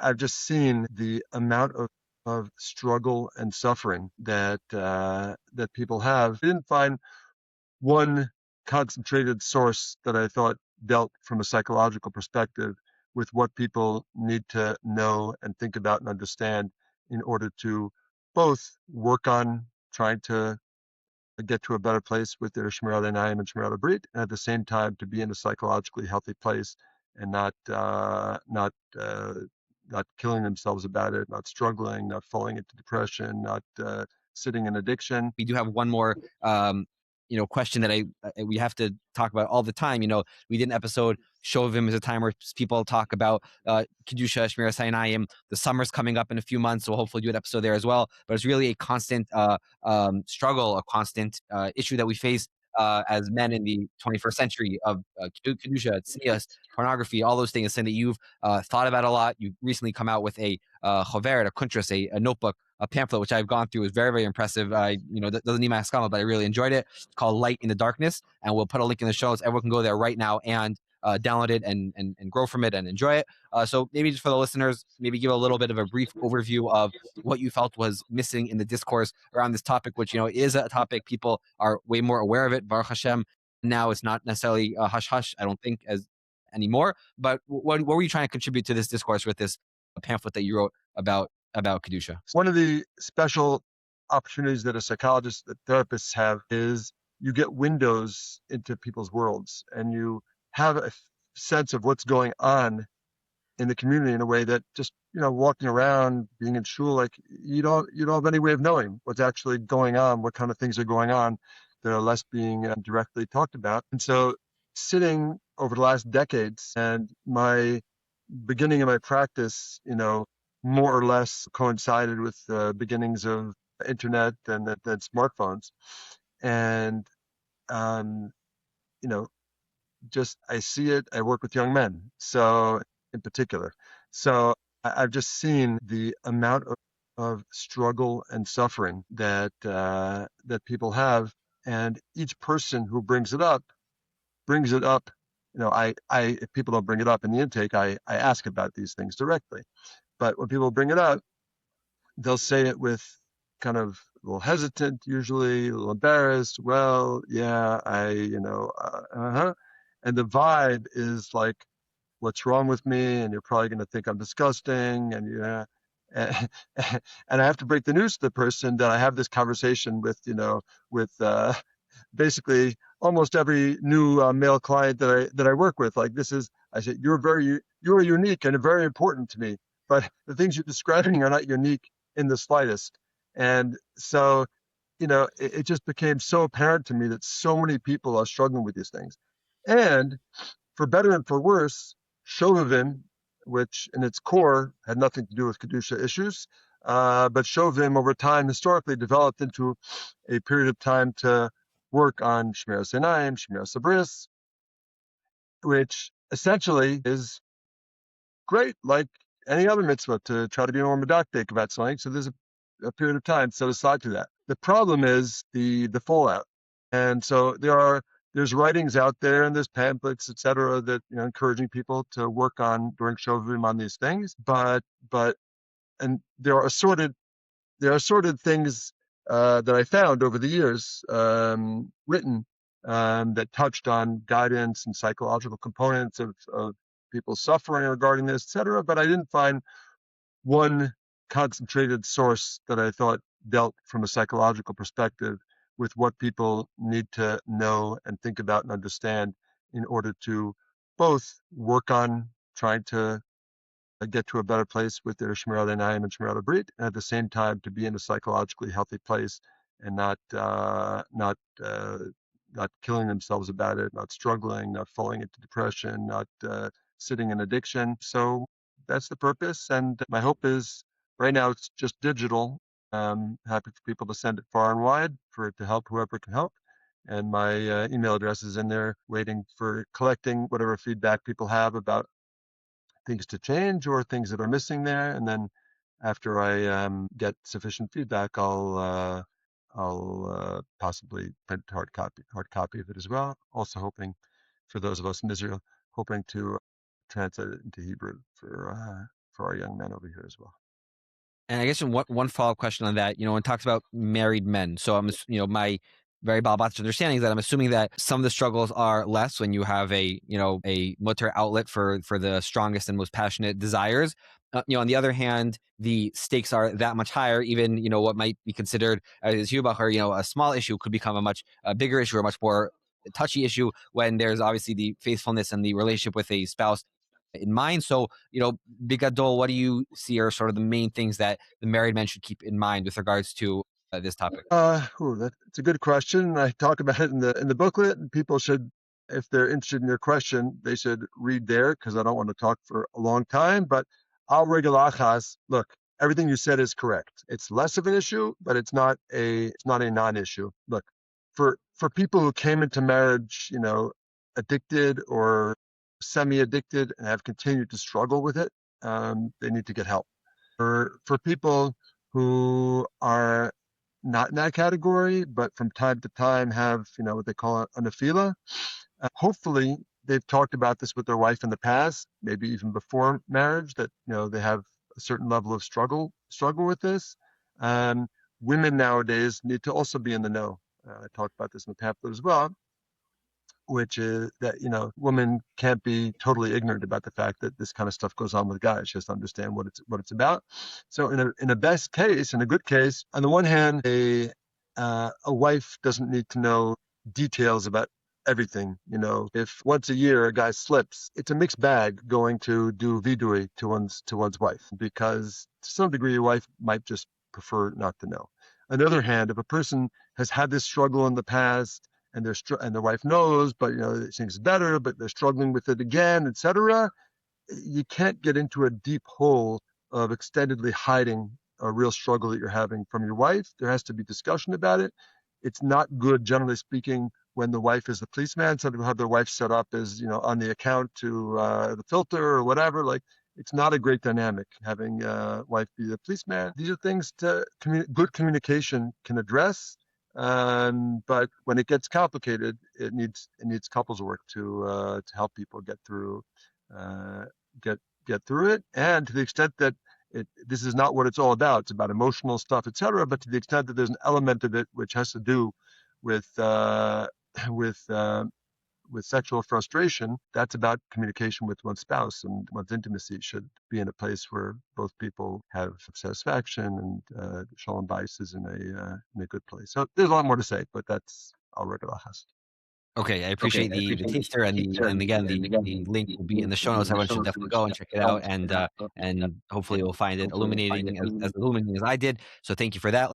I've just seen the amount of struggle and suffering that people have. I didn't find one concentrated source that I thought dealt from a psychological perspective with what people need to know and think about and understand in order to both work on trying to get to a better place with their einayim and habris, and at the same time to be in a psychologically healthy place and not killing themselves about it, not struggling, not falling into depression, not sitting in addiction. We do have one more question that we have to talk about all the time. We did an episode, Shovim is a time where people talk about Kedusha, shmiras, einayim. The summer's coming up in a few months, so hopefully do an episode there as well. But it's really a constant struggle, a constant issue that we face as men in the 21st century of Kedusha, tznius, pornography, all those things, something that you've thought about a lot. You've recently come out with a choveret, a kuntras, a notebook, a pamphlet, which I've gone through, is very, very impressive. That doesn't need my skama, but I really enjoyed it. It's called Light in the Darkness, and we'll put a link in the show notes. Everyone can go there right now and download it and grow from it and enjoy it. So maybe just for the listeners, maybe give a little bit of a brief overview of what you felt was missing in the discourse around this topic, which, is a topic people are way more aware of it. Baruch Hashem. Now it's not necessarily hush hush, I don't think, as anymore. But what were you trying to contribute to this discourse with this pamphlet that you wrote about Kedusha? One of the special opportunities that a psychologist, that therapists have, is you get windows into people's worlds and you have a sense of what's going on in the community in a way that just, walking around, being in shul, like you don't have any way of knowing what's actually going on, what kind of things are going on that are less being directly talked about. And so sitting over the last decades and my beginning of my practice, more or less coincided with the beginnings of internet and then smartphones. And, just I see it. I work with young men, so in particular. So I've just seen the amount of struggle and suffering that people have, and each person who brings it up. If people don't bring it up in the intake, I ask about these things directly. But when people bring it up, they'll say it with kind of a little hesitant, usually a little embarrassed. Well, yeah, and the vibe is like, what's wrong with me? And you're probably going to think I'm disgusting. And and, and I have to break the news to the person that I have this conversation with basically almost every new male client that I work with. Like I said, you're unique and very important to me, but the things you're describing are not unique in the slightest. And so, it just became so apparent to me that so many people are struggling with these things. And for better and for worse, Shovim, which in its core had nothing to do with Kedusha issues, but Shovim over time historically developed into a period of time to work on shmiras einayim, shmiras habris, which essentially is great, like any other mitzvah, to try to be more medactic about something. So there's a period of time set aside to that. The problem is the fallout. And so there's writings out there and there's pamphlets, etc., that encouraging people to work on during Shovim on these things. But there are assorted things that I found over the years written that touched on guidance and psychological components of people suffering regarding this, etc. But I didn't find one concentrated source that I thought dealt from a psychological perspective with what people need to know and think about and understand in order to both work on trying to get to a better place with their einayim and habris, and at the same time to be in a psychologically healthy place and not killing themselves about it, not struggling, not falling into depression, not sitting in addiction. So that's the purpose, and my hope is right now it's just digital. I'm happy for people to send it far and wide for it to help whoever can help. And my email address is in there waiting for collecting whatever feedback people have about things to change or things that are missing there. And then after I get sufficient feedback, I'll possibly print hard copy of it as well. Also hoping for those of us in Israel, hoping to translate it into Hebrew for for our young men over here as well. And I guess one follow-up question on that, when it talks about married men. So my very balabat's understanding is that I'm assuming that some of the struggles are less when you have a mutter outlet for the strongest and most passionate desires. On the other hand, the stakes are that much higher. Even what might be considered as Hubacher, a small issue could become a much bigger issue, or a much more touchy issue when there's obviously the faithfulness and the relationship with a spouse in mind. So, Bigadol, what do you see are sort of the main things that the married men should keep in mind with regards to this topic? That's a good question. I talk about it in the booklet, and people should, if they're interested in your question, they should read there, because I don't want to talk for a long time. But al regalachas, look, everything you said is correct. It's less of an issue, but it's not a non-issue. Look, for people who came into marriage, addicted or semi-addicted and have continued to struggle with it, they need to get help. For people who are not in that category, but from time to time have, what they call a nefila, hopefully they've talked about this with their wife in the past, maybe even before marriage, that, they have a certain level of struggle with this. Women nowadays need to also be in the know. I talked about this in the pamphlet as well, which is that, women can't be totally ignorant about the fact that this kind of stuff goes on with guys. Just understand what it's about. So in a best case, in a good case, on the one hand, a wife doesn't need to know details about everything. If once a year a guy slips, it's a mixed bag going to do vidui to one's wife, because to some degree your wife might just prefer not to know. On the other hand, if a person has had this struggle in the past, and their wife knows, but it seems better, but they're struggling with it again, etc., you can't get into a deep hole of extendedly hiding a real struggle that you're having from your wife. There has to be discussion about it. It's not good, generally speaking, when the wife is the policeman. Some people have their wife set up as, on the account to the filter or whatever. Like, it's not a great dynamic having wife be the policeman. These are things good communication can address. But when it gets complicated, it needs couples work to help people get through it. And to the extent that this is not what it's all about, it's about emotional stuff, etc. But to the extent that there's an element of it which has to do with sexual frustration, that's about communication with one's spouse, and one's intimacy should be in a place where both people have satisfaction, and shalom bayis is in a good place. So there's a lot more to say, but that's al regalachas. Okay, I appreciate the teaser, and again the link will be in the show notes. Everyone should definitely go and check it out, and hopefully you'll find it illuminating as illuminating as I did. So thank you for that.